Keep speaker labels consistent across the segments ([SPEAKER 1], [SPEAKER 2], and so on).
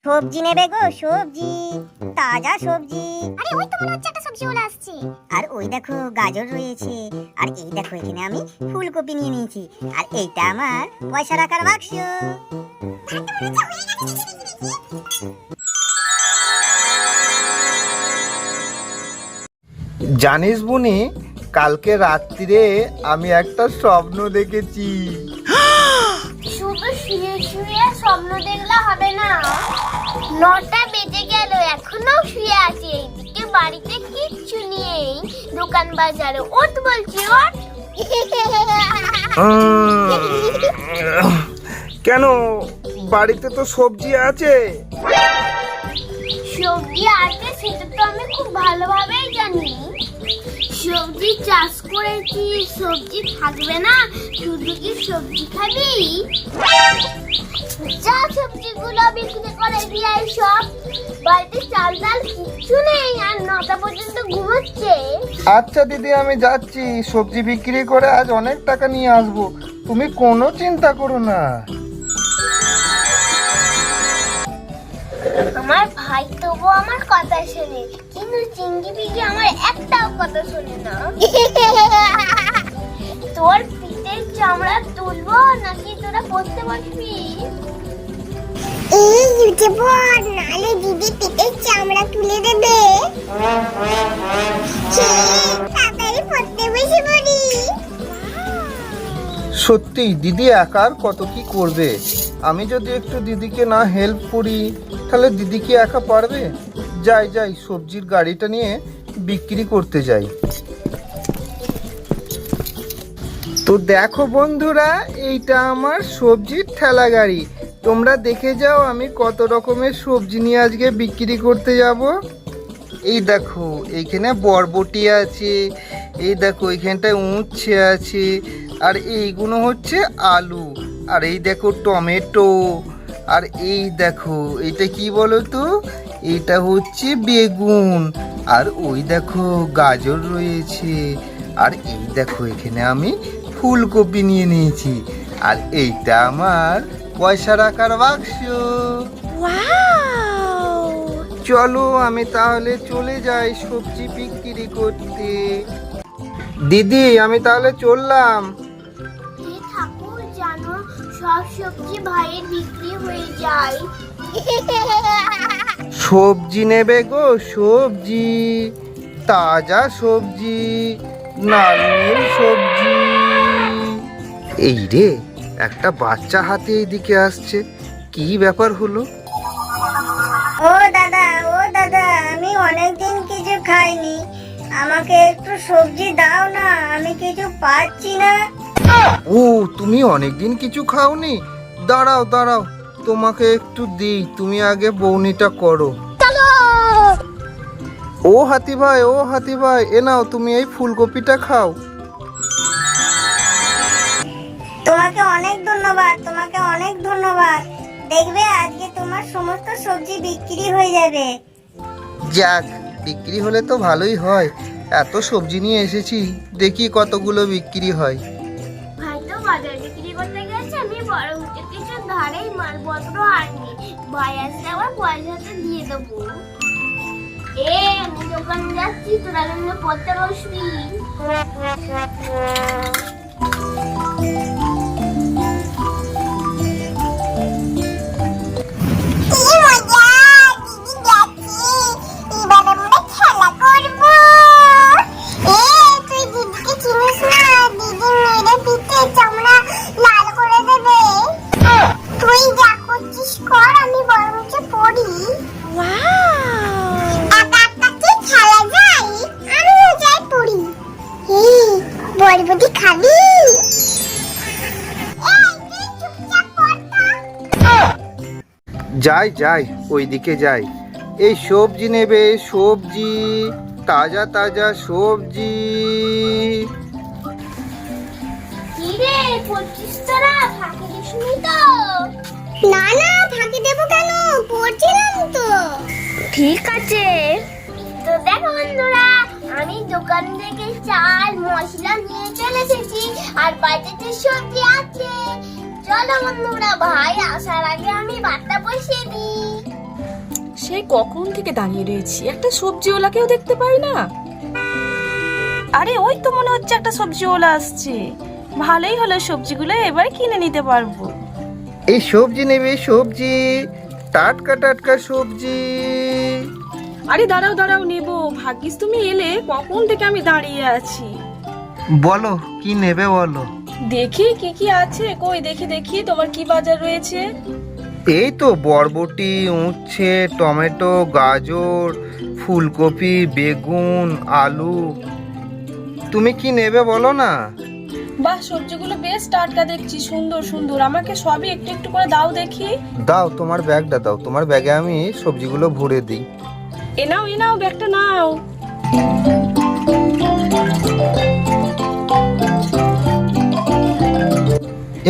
[SPEAKER 1] সবজি নেবে গো, সবজি, তাজা সবজি।
[SPEAKER 2] আরে ওই তো মনে হচ্ছে একটা সবজিওয়ালা আসছে।
[SPEAKER 1] আর ওই দেখো গাজর রয়েছে, আর এই দেখো এখানে আমি ফুলকপি নিয়ে নিয়েছি, আর এইটা আমার পয়সা রাখার বাক্স।
[SPEAKER 3] জানিস বুনি, কালকে রাত্রিরে আমি একটা স্বপ্ন দেখেছি।
[SPEAKER 2] শুধু শুয়ে শুয়ে স্বপ্ন দেখলে হবে না, 9টা বেজে গেল এখনো শুয়ে আছি। এইদিকে বাড়িতে কিচ্ছু নেই, দোকান বাজারে ওঠ বলছি ওঠ।
[SPEAKER 3] কেন, বাড়িতে তো সবজি আছে।
[SPEAKER 2] সবজি আছে সেটা তো আমি খুব ভালোভাবেই জানি। সবজি চাষ করেছি, সবজি থাকবে না? শুধু কি সবজি খাবি? যা সবজিগুলো বিক্রি করে দিয়ে সব, বাড়িতে চাল ডাল কিচ্ছু নেই, আর 9টা পর্যন্ত ঘুমোচ্ছে।
[SPEAKER 3] আচ্ছা দিদি, আমি যাচ্ছি, সবজি বিক্রি করে আজ অনেক টাকা নিয়ে আসবো, তুমি কোনো চিন্তা করো না।
[SPEAKER 2] আমার ভাই তবু আমার কথা শোনে, কিন্তু চিংড়ি পিঙ্গি আমার একটাও কথা শোনে না। তোর পিঠের চামড়া তুলবো নাকি তোরা পড়তে বসবি? এই উঠে পড়, নালে দিদি পিঠের চামড়া তুলে দেবে। তাড়াতাড়ি পড়তে বসে পড়ি।
[SPEAKER 3] সত্যি দিদি একার কত কি করবে, আমি যদি একটু দিদিকে না হেল্প করি তাহলে দিদি কি একা পারবে? যাই যাই, সবজির গাড়িটা নিয়ে বিক্রি করতে যাই। তো দেখো বন্ধুরা, এইটা আমার সবজির ঠেলা গাড়ি। তোমরা দেখে যাও আমি কত রকমের সবজি নিয়ে আজকে বিক্রি করতে যাব। এই দেখো এইখানে বরবটি আছে, এই দেখো এইখানটায় উচ্ছে আছে, আর এইগুলো হচ্ছে আলু, আর এই দেখো টমেটো, আর এই দেখো এইটা কি বলো তো, এইটা হচ্ছে বেগুন, আর ওই দেখো গাজর রয়েছে, আর এই দেখো এখানে আমি ফুলকপি নিয়ে নিয়েছি, আর এইটা আমার পয়সা রাখার বাক্স। চলো আমি তাহলে চলে যাই সবজি বিক্রি করতে। দিদি আমি তাহলে চললাম।
[SPEAKER 2] ঠাকুর জানো সব সবজি ভাইয়ের বিক্রি হয়ে যায়।
[SPEAKER 3] সবজি নেবে গো, সবজি, তাজা সবজি, নারকেল সবজি। এই রে, একটা বাচ্চা হাতে এইদিকে আসছে, কি ব্যাপার হলো?
[SPEAKER 1] ও দাদা, ও দাদা, আমি অনেকদিন কিছু খাইনি, আমাকে একটু সবজি দাও না, আমি কিছু পাচ্ছি না।
[SPEAKER 3] ও, তুমি অনেকদিন কিছু খাওনি? দাঁড়াও দাঁড়াও, তোমাকে একটু দিই, তুমি আগে বউনিটা করো। ও হাতি ভাই, ও হাতি ভাই, এ নাও তুমি এই ফুলকপিটা খাও।
[SPEAKER 1] তোমাকে অনেক ধন্যবাদ, তোমাকে অনেক ধন্যবাদ। দেখবে আজকে তোমার সমস্ত সবজি বিক্রি হয়ে যাবে।
[SPEAKER 3] যাক, বিক্রি হলে তো ভালোই হয়, এত সবজি নিয়ে এসেছি, দেখি কতগুলো বিক্রি হয়।
[SPEAKER 2] ভাই তো বাজার বিক্রি করতে গেছে, আমি বড় হচ্ছে কিছু ধারেই মালপত্র আনি, ভাই আসলে আবার পয়সাটা দিয়ে দেবো। আমি দোকান যাচ্ছি, তোরা কিন্তু পড়তে বসবি। বরবটি খাবি?
[SPEAKER 3] যাই যাই, ওইদিকে যাই। এই সবজি নেবে, সবজি, তাজা তাজা সবজি।
[SPEAKER 2] কি রে পড়ছিস তোরা? ফাঁকি দিসনি তো? না না, ফাঁকি দেবো কেন, পড়ছিলাম তো। ঠিক আছে। তো দেখো বন্ধুরা, আমি দোকান থেকে চাল মশলা নিয়ে চলে এসেছি, আর বাড়িতে সবজি আছে। চলো বন্ধুরা, ভাই আসার আগে আমি ভাতটা বসিয়ে দিই।
[SPEAKER 4] সেই কখন থেকে দাঁড়িয়ে রয়েছি, একটা সবজিওয়ালাকেও দেখতে পাই না। আরে ওই তো মনে হচ্ছে একটা সবজিওয়ালা আসছে। ভালোই হলো, সবজিগুলো এবার কিনে নিতে পারবো।
[SPEAKER 3] এই সবজি নেবে, সবজি, টাটকা টাটকা সবজি।
[SPEAKER 4] আরে দাঁড়াও দাঁড়াও, নেবো। ভাগ্যিস তুমি এলে, কখন থেকে আমি দাঁড়িয়ে আছি।
[SPEAKER 3] বলো কি নেবে বলো।
[SPEAKER 4] দেখি কি কি আছে, কই দেখি দেখি তোমার কি বাজার রয়েছে।
[SPEAKER 3] এই তো বরবটি, উচ্ছে, টমেটো, গাজর, ফুলকপি, বেগুন, আলু। তুমি কি নেবে বলো না।
[SPEAKER 4] বাহ, সবজিগুলো বেশ টাটকা দেখছি, সুন্দর সুন্দর। আমাকে সবই একটু একটু করে দাও দেখি।
[SPEAKER 3] দাও তোমার ব্যাগটা দাও, তোমার ব্যাগে আমি সবজিগুলো ভরে দিই।
[SPEAKER 4] এ নাও ব্যাগটা নাও।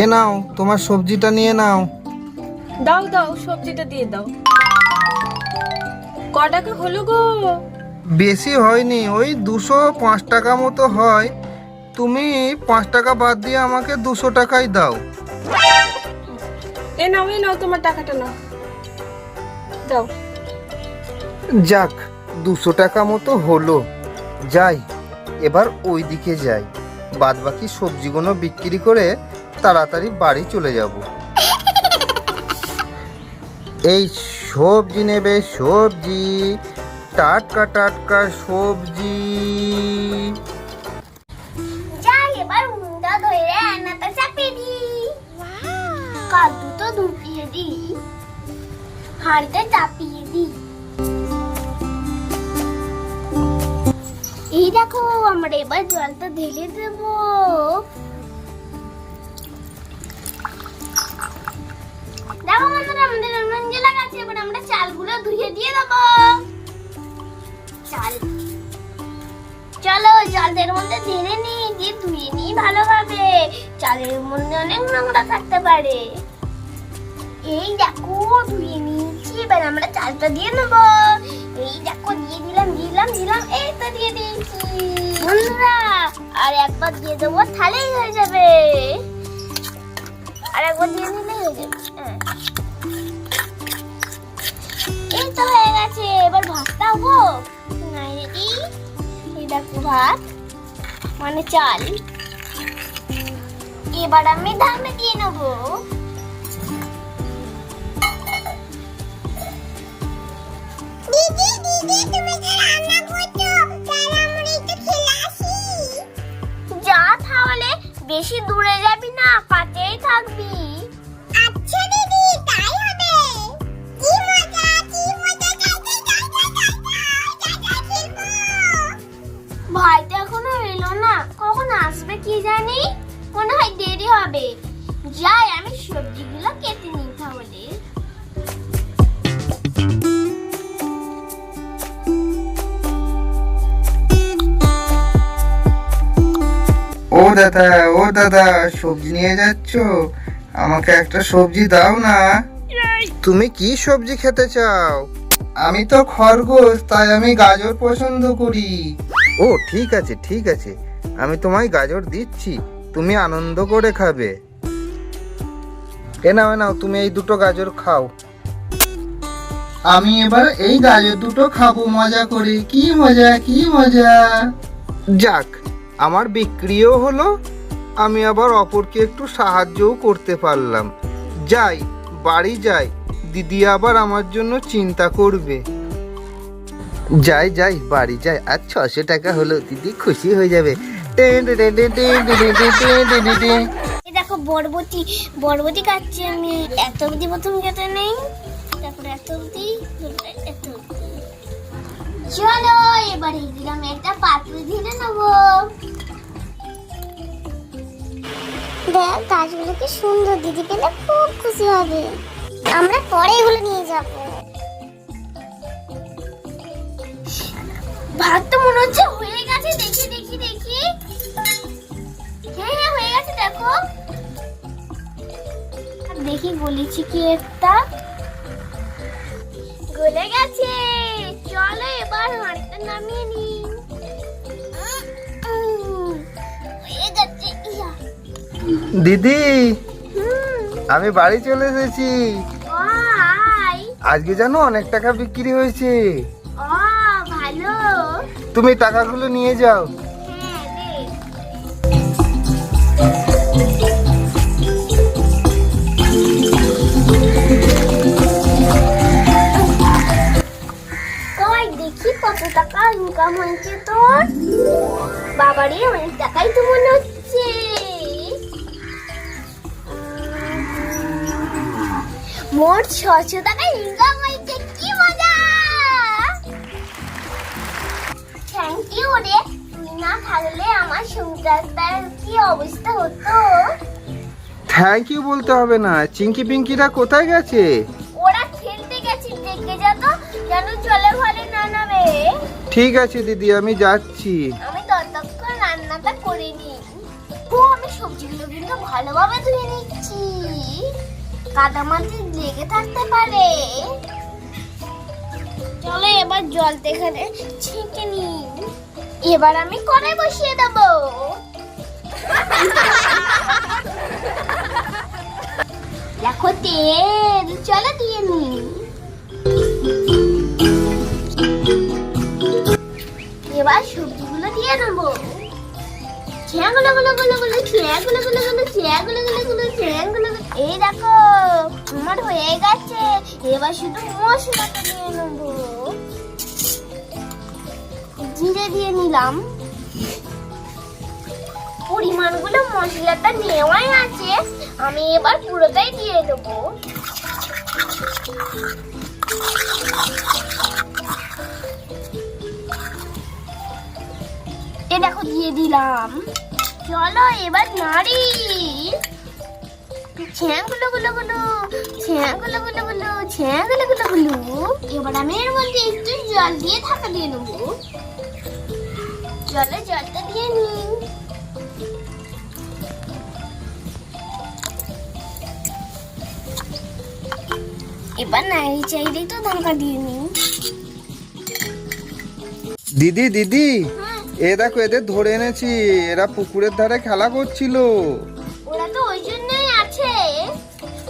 [SPEAKER 3] এ নাও তোমার সবজিটা নিয়ে নাও।
[SPEAKER 4] দাও দাও, সবজিটা দিয়ে দাও। ক টাকা হলো গো?
[SPEAKER 3] বেশি হয়নি, ওই 205 টাকা মতো হয়। তুমি 5 টাকা বাদ দিয়ে আমাকে 200 টাকাই দাও।
[SPEAKER 4] এ নাও তোমার টাকাটা নাও, দাও।
[SPEAKER 3] যাক 200 টাকা মতো হলো। যাই এবার ওই দিকে যাই, বাদ বাকি সবজিগুলো বিক্রি করে তাড়াতাড়ি বাড়ি চলে যাব। এই সবজি নেবে, সবজি, টাটকা টাটকা সবজি।
[SPEAKER 2] যাই এবার উন্ডা ধরে রান্নাটা চাপিয়ে দিই। কাদু তো ধুপিয়ে দিই, হাঁড়িতে চাপিয়ে দিই। এই দেখো, আমরা এবার জলটা ঢেলে দেবো। দেখো বন্ধুরা, আমাদের নুন জেলা গাছে এবার আমরা চালগুলো ধুয়ে দিয়ে দেবো। চাল, চলো জলের মধ্যে ঢেলে নিই, দিয়ে ধুয়ে নিই ভালোভাবে। চালের মধ্যে অনেক নোংরা থাকতে পারে। এই দেখো ধুয়ে নিয়েছি, এবার আমরা চালটা দিয়ে নেবো। এই দেখো দিয়ে দিলাম, এই তো দিয়ে দিয়েছি। বন্ধুরা আর একবার দিয়ে দেবো, তাহলেই হয়ে যাবে। আর একবার দিয়ে নিলেই হয়ে যাবে। এই তো হয়ে গেছে, এবার ভাতটা হোক। নাই রেডি, এই দেখো ভাত মানে চাল। এবার আমি ধামে দিয়ে নেবো। যা, তাহলে বেশি দূরে যাবি না, কাছেই থাকবি। আচ্ছা দিদি, তাই হবে। কি মজা, ভাই তো এখনো এলো না, কখন আসবে কি জানি। মনে হয় দেরি হবে। যাই আমি সবজিগুলো কেটে নিই তাহলে।
[SPEAKER 3] ও দাদা সবজি নিয়ে যাচ্ছ, আমাকে একটা সবজি দাও না। তুমি কি সবজি খেতে চাও? আমি তো খরগোশ, তাই আমি গাজর পছন্দ করি। ও ঠিক আছে ঠিক আছে, আমি তোমায় গাজর দিচ্ছি, তুমি আনন্দ করে খাবে। এ নাও তুমি এই দুটো গাজর খাও। আমি এবার এই গাজর দুটো খাবো মজা করে। কি মজা কি মজা। যাক আমার বিক্রিও হলো, আমি আবার অপরকে একটু সাহায্যও করতে পারলাম। যাই বাড়ি যাই, দিদি আবার আমার জন্য চিন্তা করবে। যাই বাড়ি যাই, আর 600 টাকা হলো, দিদি খুশি হয়ে যাবে।
[SPEAKER 2] এই দেখো বরবটি কাটছি আমি। এত অবধি প্রথম কেটে নেই, তারপরে এত অবধি, এত অবধি। চলো এবার এই দিলাম একটা পাত্রে ঢেলে নেবো। দেখ গাছগুলো কি সুন্দর, দিদি পেলে খুব খুশি হবে। আমরা পরে এগুলো নিয়ে যাব। ভাত তো মনে হচ্ছে হয়ে গেছে, দেখি। হ্যাঁ হয়ে গেছে, দেখো দেখি গলেছি কি একটা, গলে গেছে। চলো এবার হাঁড়িটা নামিয়ে নি। হয়ে গেছে।
[SPEAKER 3] দিদি আমি বাড়ি চলে এসেছি।
[SPEAKER 2] আয়
[SPEAKER 3] আজকে জানো অনেক টাকা বিক্রি হয়েছে।
[SPEAKER 2] ও ভালো।
[SPEAKER 3] তুমি টাকাগুলো নিয়ে যাও।
[SPEAKER 2] হ্যাঁ দে। কই দেখি কত টাকা ইনকাম হয়েছে তোর। বাবারে অনেক টাকাই তো মনে হচ্ছে। মোট 600 টাকা ইনকাম হয়েছে, কি মজা। থ্যাংক ইউ রে, তুই না থাকলে আমার সংসারটার কি অবস্থা হতো।
[SPEAKER 3] থ্যাংক ইউ বলতে হবে না। চিঙ্কি পিঙ্কিরা কোথায় গেছে?
[SPEAKER 2] ওরা খেলতে গেছে, দেখে যা তো যেন জলে ভরে না নামে।
[SPEAKER 3] ঠিক আছে দিদি, আমি যাচ্ছি।
[SPEAKER 2] আমি ততক্ষণ রান্নাটা করে নিই। আমি সবজিগুলো কিন্তু ভালোভাবে ধুয়ে নিচ্ছি, কাদামাটি লেগে থাকতে পারে। চলো এবার জলটা এখানে ছেঁকে নিই। এবার আমি কড়াই বসিয়ে দেবো। দেখো তেল, চলো দিয়ে নিই। এবার সবজিগুলো দিয়ে দেবো। এই দেখো আমার হয়ে গেছে। এবার শুধু মশলাটা দিয়ে নেবো। জিরে দিয়ে নিলাম। পরিমাণগুলো মশলাটা নেওয়াই আছে, আমি এবার পুরোটাই দিয়ে দেবো। এ দেখো দিয়ে দিলাম। চলো এবার নাড়ি। এবার আমি এর মধ্যে একটু জল দিয়ে ঢাকা দিয়ে নেবো। জলে জলটা দিয়ে নিই। এবার নাড়ি চাইলেই তো ঢাকা দিয়ে নিই।
[SPEAKER 3] দিদি দিদি, এ দেখো এদের ধরে এনেছি। এরা পুকুরের ধারে খেলা করছিল।
[SPEAKER 2] ওরা তো ওই জন্যই আছে।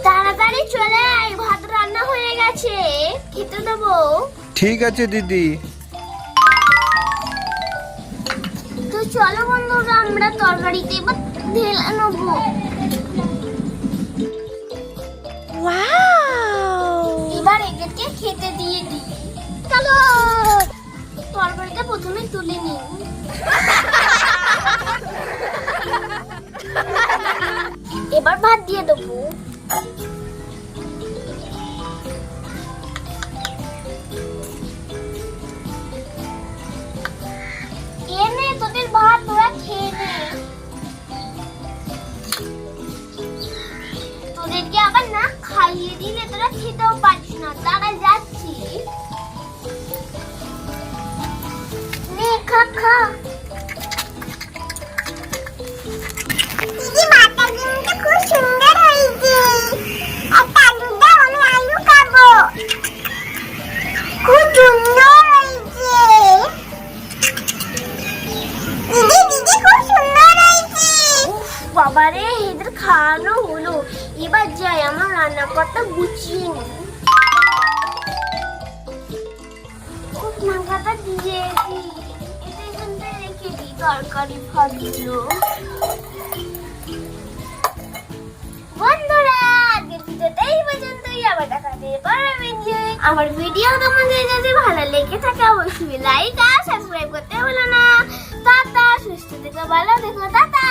[SPEAKER 2] তাড়াতাড়ি চলে আয়, ভাত রান্না হয়ে গেছে, খেতে দেবো।
[SPEAKER 3] ঠিক আছে দিদি।
[SPEAKER 2] তো চলো বন্ধুরা, আমরা তরকারিতে এবার ঢেলে নেবো। এবার এদেরকে খেতে দিয়ে দিই। চলো তরকারিটা প্রথমে তুলে নিই। এবার ভাত দিয়ে দেবো। এনে তোদের ভাত তোরা খেয়ে নে। তোদেরকে আবার না খাইয়ে দিলে তোরা খেতেও পারিস না, তারা যাচ্ছি। নে খা খা। দিদি ভাতটা কিন্তু খুব সুন্দর হয়েছে। একটা আলু দাও, আমি আলু খাবো। খুব সুন্দর হয়েছে। দিদি দিদি খুব সুন্দর হয়েছে। বাবারে এদের খাওয়ানো হলো, এবার যাই আমার রান্নাঘরটা গুছিয়ে নিই। খুব নাগাটা দিয়ে দিই, এটা এখানটায় রেখে দিই তরকারি ভাতগুলো। বন্ধুরা আজকের ভিডিওটা এই পর্যন্তই। আবার দেখা হবে পরের ভিডিও। আমার ভিডিও তোমাদের যদি ভালো লেগে থাকে অবশ্যই লাইক আর সাবস্ক্রাইব করতে ভুলো না। টাটা, সুস্থ থেকো, ভালো থেকো, টাটা।